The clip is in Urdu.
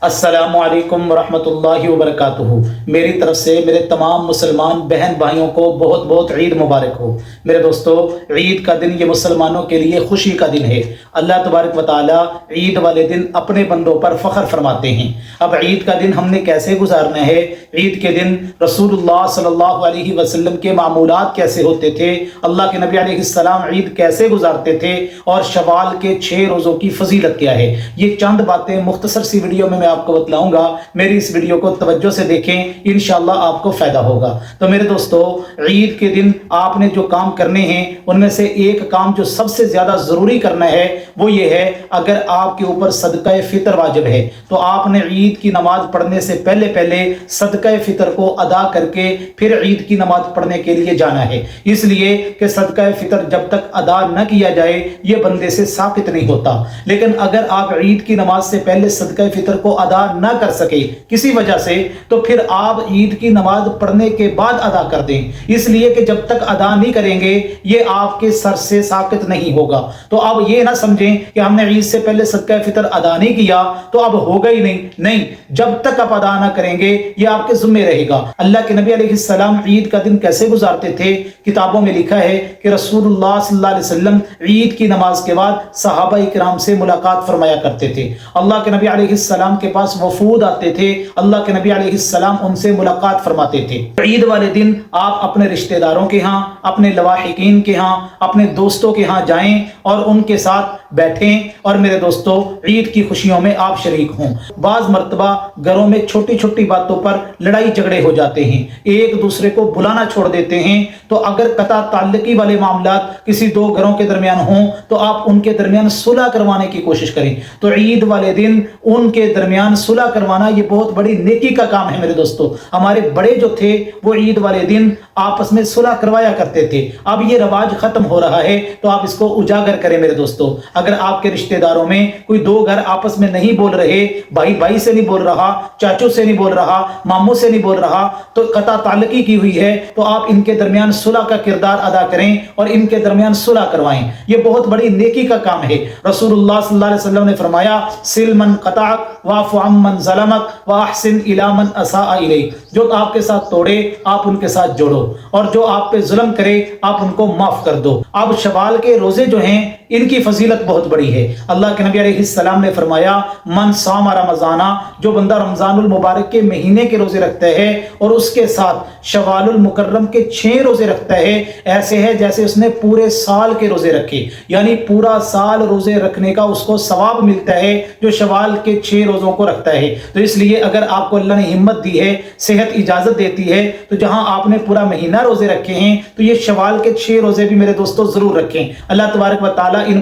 السلام علیکم ورحمۃ اللہ وبرکاتہ۔ میری طرف سے میرے تمام مسلمان بہن بھائیوں کو بہت بہت عید مبارک ہو۔ میرے دوستو، عید کا دن یہ مسلمانوں کے لیے خوشی کا دن ہے۔ اللہ تبارک و تعالی عید والے دن اپنے بندوں پر فخر فرماتے ہیں۔ اب عید کا دن ہم نے کیسے گزارنا ہے؟ عید کے دن رسول اللہ صلی اللہ علیہ وسلم کے معمولات کیسے ہوتے تھے، اللہ کے نبی علیہ السلام عید کیسے گزارتے تھے، اور شوال کے 6 روزوں کی فضیلت کیا ہے، یہ چند باتیں مختصر سی ویڈیو میں آپ کو بتلاؤں گا۔ میری اس ویڈیو کو توجہ سے دیکھیں، انشاءاللہ آپ کو فائدہ ہوگا۔ تو میرے دوستو، عید کے دن آپ نے جو کام کرنے ہیں ان میں سے ایک کام جو سب سے زیادہ ضروری کرنا ہے وہ یہ ہے، اگر آپ کے اوپر صدقہ فطر واجب ہے تو آپ نے عید کی نماز پڑھنے سے پہلے صدقہ فطر کو ادا کر کے پھر عید کی نماز پڑھنے کے لیے جانا ہے، اس لیے کہ صدقہ فطر جب تک ادا نہ کیا جائے یہ بندے سے ثابت نہیں ہوتا۔ لیکن اگر آپ عید کی نماز سے پہلے صدقہ فطر کو ادا نہ کر سکے کسی وجہ سے، تو پھر آپ عید کی نماز پڑھنے کے بعد ادا کر دیں، اس لیے کہ جب تک ادا نہیں کریں گے یہ آپ کے سر سے ساقط نہیں ہوگا۔ تو اب یہ نہ سمجھیں کہ ہم نے عید سے پہلے صدقہ فطر ادا نہیں کیا تو اب ہوگا ہی نہیں، جب تک آپ ادا نہ کریں گے یہ آپ کے ذمہ رہے گا۔ اللہ کے نبی علیہ السلام عید کا دن کیسے گزارتے تھے؟ کتابوں میں لکھا ہے کہ رسول اللہ صلی اللہ علیہ وسلم عید کی نماز کے بعد صحابہ کرام سے ملاقات فرمایا کرتے تھے۔ اللہ کے نبی علیہ السلام کے پاس وفود آتے تھے، اللہ کے نبی علیہ السلام ان سے ملاقات فرماتے تھے۔ عید والے دن آپ اپنے رشتہ داروں کے ہاں، اپنے لواحقین کے ہاں، اپنے دوستوں کے ہاں جائیں اور ان کے ساتھ بیٹھیں، اور میرے دوستو عید کی خوشیوں میں آپ شریک ہوں۔ بعض مرتبہ گھروں میں چھوٹی چھوٹی باتوں پر لڑائی جھگڑے ہو جاتے ہیں، ایک دوسرے کو بلانا چھوڑ دیتے ہیں۔ تو اگر قطع تعلقی والے معاملات کسی دو گھروں کے درمیان ہوں تو آپ ان کے درمیان صلح کروانے کی کوشش کریں۔ تو عید والے دن ان کے درمیان صلح کروانا یہ بہت بڑی نیکی کا کام ہے۔ میرے دوستو، ہمارے بڑے جو تھے وہ عید والے دن آپس میں صلح کروایا کرتے تھے۔ اب یہ رواج ختم ہو رہا ہے تو آپ اس کو اجاگر کریں۔ میرے دوستو، اگر آپ کے رشتہ داروں میں کوئی دو گھر آپس میں نہیں بول رہے، بھائی سے نہیں بول رہا، چاچو سے نہیں بول رہا، ماموں سے نہیں بول رہا، تو قطع تعلقی کی ہوئی ہے، تو آپ ان کے درمیان صلح کا کردار ادا کریں اور ان کے درمیان صلح کروائیں۔ یہ بہت بڑی نیکی کا کام ہے۔ رسول اللہ صلی اللہ علیہ وسلم نے فرمایا، سل من قطعک واعف عن من ظلمک واحسن الی من اساء الیک۔ جو آپ کے ساتھ توڑے آپ ان کے ساتھ جوڑو، اور جو آپ پہ ظلم کرے آپ ان کو معاف کر دو۔ اب شوال کے روزے جو ہیں ان کی فضیلت بہت بڑی ہے۔ اللہ کے نبی علیہ السلام نے فرمایا، من صام رمضان، جو بندہ رمضان المبارک کے مہینے کے روزے رکھتا ہے اور اس کے ساتھ شوال المکرم کے 6 روزے رکھتا ہے، ایسے ہے جیسے اس نے پورے سال کے روزے رکھے، یعنی پورا سال روزے رکھنے کا اس کو ثواب ملتا ہے جو شوال کے 6 روزوں کو رکھتا ہے۔ تو اس لیے اگر آپ کو اللہ نے ہمت دی ہے، صحت اجازت دیتی ہے، تو جہاں آپ نے پورا مہینہ روزے رکھے ہیں تو یہ شوال کے 6 روزے بھی میرے دوستو ضرور رکھیں۔ اللہ تبارک و تعالی ان